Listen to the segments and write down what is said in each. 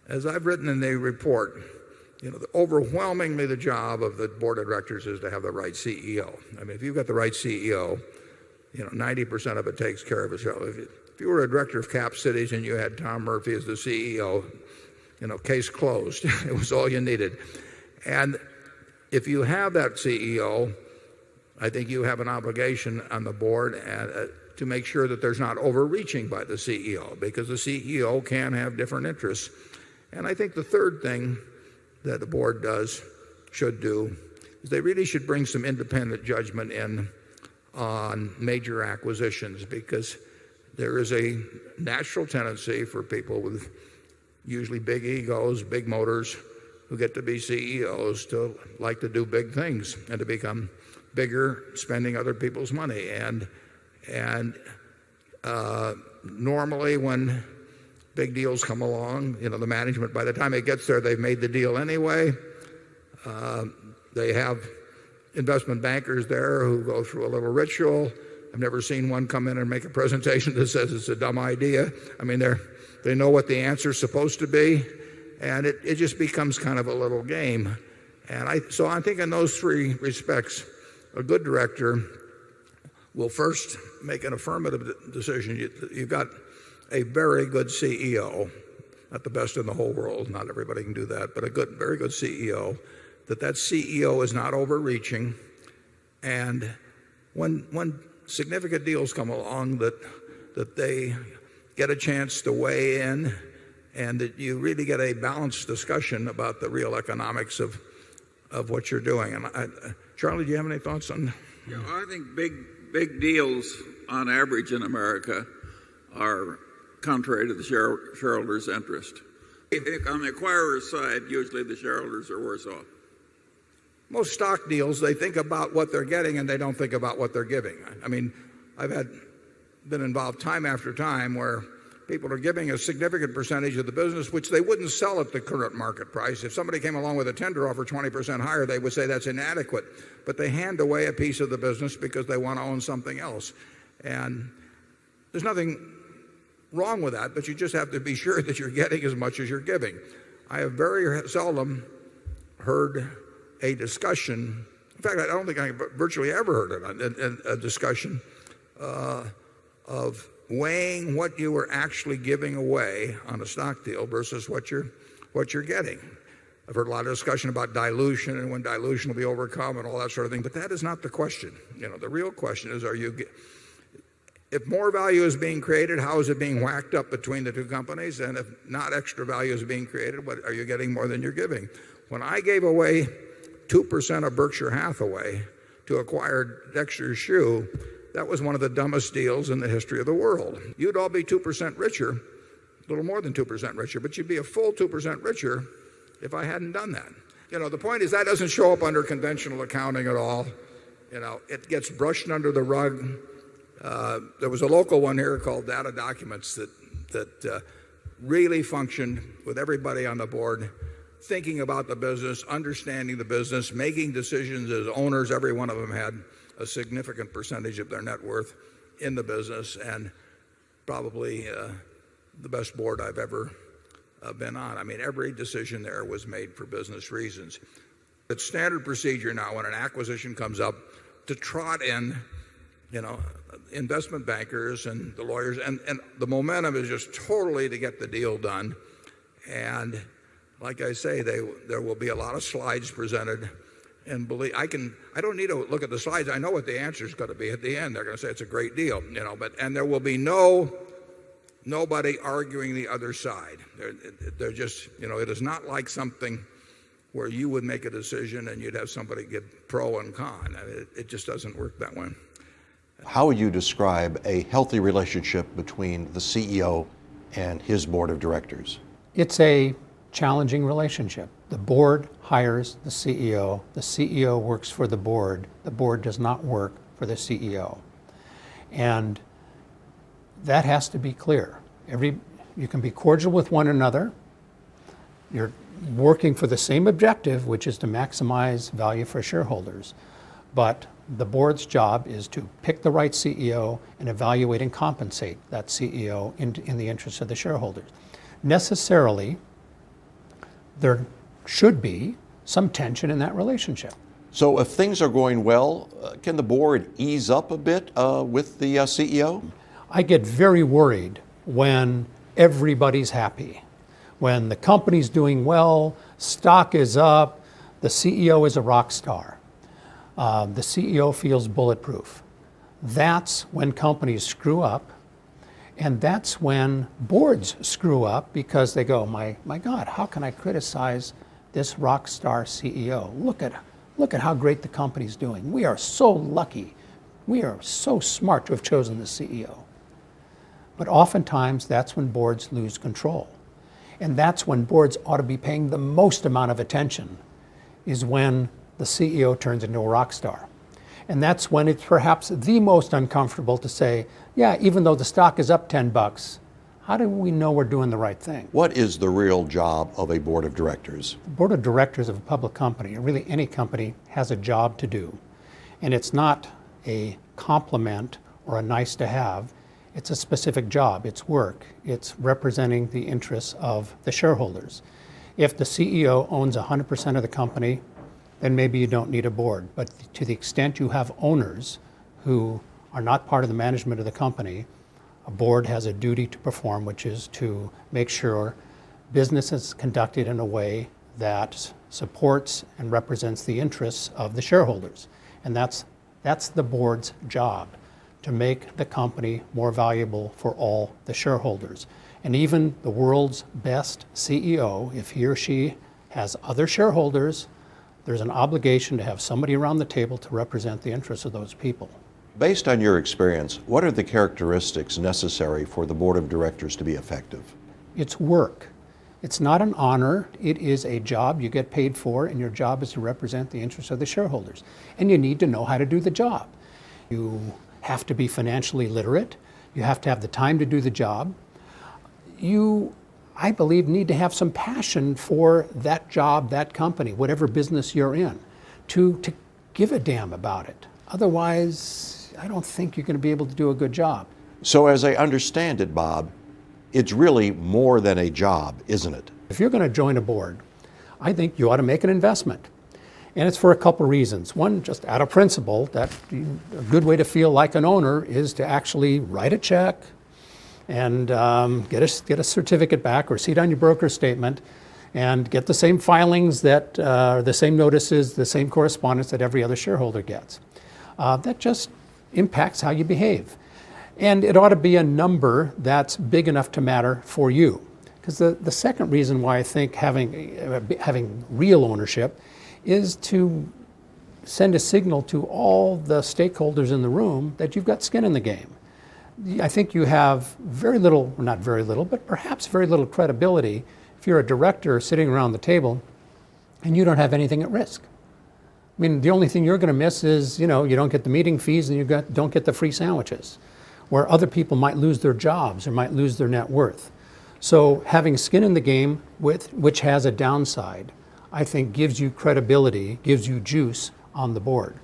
as I've written in the report, overwhelmingly the job of the board of directors is to have the right CEO. I mean, if you've got the right CEO, 90% of it takes care of itself. If you were a director of Cap Cities and you had Tom Murphy as the CEO, case closed. It was all you needed. And if you have that CEO, I think you have an obligation on the board to make sure that there's not overreaching by the CEO, because the CEO can have different interests. And I think the third thing that the board should do, is they really should bring some independent judgment in on major acquisitions, because there is a natural tendency for people with usually big egos, big motors, who get to be CEOs to like to do big things and to become bigger, spending other people's money. And normally when big deals come along, the management, by the time it gets there, they've made the deal anyway. They have investment bankers there who go through a little ritual. I've never seen one come in and make a presentation that says it's a dumb idea. I mean, they know what the answer is supposed to be, and it just becomes kind of a little game. So I think in those three respects, a good director will first make an affirmative decision. You've got a very good CEO, not the best in the whole world, not everybody can do that, but very good CEO, that CEO is not overreaching. And when significant deals come along, that they get a chance to weigh in, and that you really get a balanced discussion about the real economics of what you're doing. And Charlie, do you have any thoughts on? Yeah, I think big deals on average in America are contrary to the shareholders' interest. On the acquirer's side, usually the shareholders are worse off. Most stock deals, they think about what they're getting and they don't think about what they're giving. I mean, I've been involved time after time where people are giving a significant percentage of the business which they wouldn't sell at the current market price. If somebody came along with a tender offer 20% higher, they would say that's inadequate. But they hand away a piece of the business because they want to own something else. And there's nothing wrong with that, but you just have to be sure that you're getting as much as you're giving. I have very seldom heard a discussion. In fact, I don't think I've virtually ever heard it in a discussion of weighing what you were actually giving away on a stock deal versus what you're getting. I've heard a lot of discussion about dilution and when dilution will be overcome and all that sort of thing, but that is not the question. The real question is, if more value is being created, how is it being whacked up between the two companies? And if not extra value is being created, what are you getting more than you're giving? When I gave away 2% of Berkshire Hathaway to acquire Dexter's shoe, that was one of the dumbest deals in the history of the world. You'd all be 2% richer, a little more than 2% richer, but you'd be a full 2% richer if I hadn't done that. The point is that doesn't show up under conventional accounting at all. It gets brushed under the rug. There was a local one here called Data Documents that really functioned with everybody on the board thinking about the business, understanding the business, making decisions as owners. Every one of them had a significant percentage of their net worth in the business, and probably the best board I've ever been on. I mean, every decision there was made for business reasons. It's standard procedure now when an acquisition comes up to trot in, investment bankers and the lawyers, and the momentum is just totally to get the deal done. And like I say, there will be a lot of slides presented. And I don't need to look at the slides. I know what the answer is going to be at the end. They're going to say it's a great deal, and there will be nobody arguing the other side. They're just, it is not like something where you would make a decision and you'd have somebody give pro and con. It just doesn't work that way. How would you describe a healthy relationship between the CEO and his board of directors? It's a challenging relationship. The board hires the CEO works for the board does not work for the CEO. And that has to be clear. You can be cordial with one another. You're working for the same objective, which is to maximize value for shareholders. But the board's job is to pick the right CEO and evaluate and compensate that CEO in the interest of the shareholders. Necessarily, there should be some tension in that relationship. So if things are going well, can the board ease up a bit with the CEO? I get very worried when everybody's happy. When the company's doing well, stock is up, the CEO is a rock star. The CEO feels bulletproof. That's when companies screw up, and that's when boards screw up because they go, my God, how can I criticize this rock star CEO? Look at how great the company's doing. We are so lucky. We are so smart to have chosen the CEO. But oftentimes, that's when boards lose control. And that's when boards ought to be paying the most amount of attention, is when the CEO turns into a rock star. And that's when it's perhaps the most uncomfortable to say, yeah, even though the stock is up $10, how do we know we're doing the right thing? What is the real job of a board of directors? The board of directors of a public company, or really any company, has a job to do. And it's not a compliment or a nice to have. It's a specific job. It's work. It's representing the interests of the shareholders. If the CEO owns 100% of the company, then maybe you don't need a board. But to the extent you have owners who are not part of the management of the company, a board has a duty to perform, which is to make sure business is conducted in a way that supports and represents the interests of the shareholders. And that's the board's job, to make the company more valuable for all the shareholders. And even the world's best CEO, if he or she has other shareholders, there's an obligation to have somebody around the table to represent the interests of those people. Based on your experience, what are the characteristics necessary for the board of directors to be effective? It's work. It's not an honor. It is a job you get paid for, and your job is to represent the interests of the shareholders. And you need to know how to do the job. You have to be financially literate. You have to have the time to do the job. You, I believe, need to have some passion for that job, that company, whatever business you're in, to give a damn about it. Otherwise, I don't think you're going to be able to do a good job. So as I understand it, Bob, it's really more than a job, isn't it? If you're going to join a board, I think you ought to make an investment. And it's for a couple reasons. One, just out of principle, that a good way to feel like an owner is to actually write a check and get a certificate back or see it on your broker statement and get the same filings that, the same notices, the same correspondence that every other shareholder gets. That just impacts how you behave. And it ought to be a number that's big enough to matter for you. Because the second reason why I think having real ownership is to send a signal to all the stakeholders in the room that you've got skin in the game. I think you have very little, not very little, but perhaps very little credibility if you're a director sitting around the table and you don't have anything at risk. I mean, the only thing you're going to miss is, you don't get the meeting fees and you don't get the free sandwiches, where other people might lose their jobs or might lose their net worth. So having skin in the game, which has a downside, I think gives you credibility, gives you juice on the board.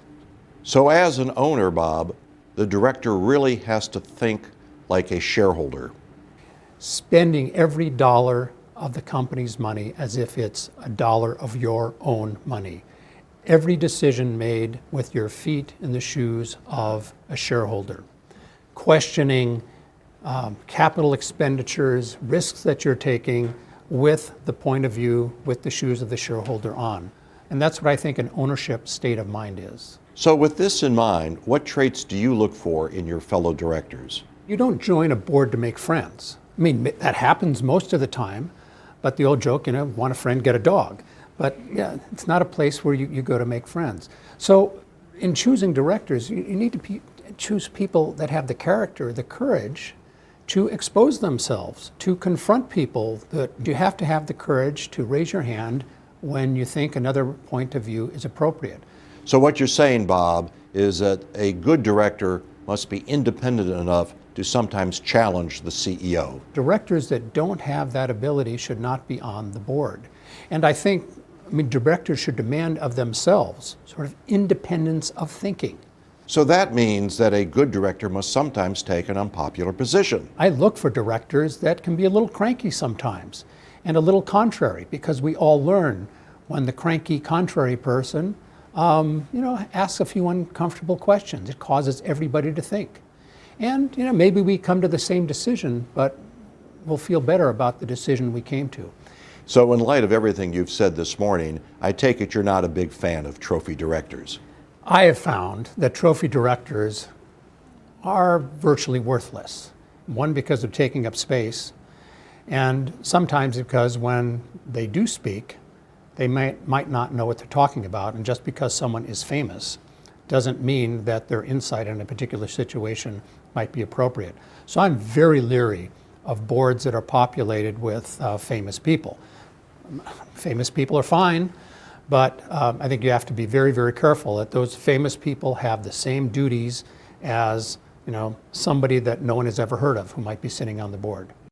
So as an owner, Bob, the director really has to think like a shareholder. Spending every dollar of the company's money as if it's a dollar of your own money. Every decision made with your feet in the shoes of a shareholder. Questioning capital expenditures, risks that you're taking with the point of view, with the shoes of the shareholder on. And that's what I think an ownership state of mind is. So with this in mind, what traits do you look for in your fellow directors? You don't join a board to make friends. I mean, that happens most of the time, but the old joke, want a friend, get a dog. But yeah, it's not a place where you go to make friends. So in choosing directors, you need to choose people that have the character, the courage to expose themselves, to confront people. That you have to have the courage to raise your hand when you think another point of view is appropriate. So what you're saying, Bob, is that a good director must be independent enough to sometimes challenge the CEO. Directors that don't have that ability should not be on the board. And I think, directors should demand of themselves sort of independence of thinking. So that means that a good director must sometimes take an unpopular position. I look for directors that can be a little cranky sometimes. and a little contrary, because we all learn when the cranky contrary person asks a few uncomfortable questions. It causes everybody to think. And maybe we come to the same decision, but we'll feel better about the decision we came to. So in light of everything you've said this morning, I take it you're not a big fan of trophy directors. I have found that trophy directors are virtually worthless. One, because of taking up space, and sometimes because when they do speak, they might not know what they're talking about, and just because someone is famous doesn't mean that their insight in a particular situation might be appropriate. So I'm very leery of boards that are populated with famous people. Famous people are fine, but I think you have to be very, very careful that those famous people have the same duties as somebody that no one has ever heard of who might be sitting on the board.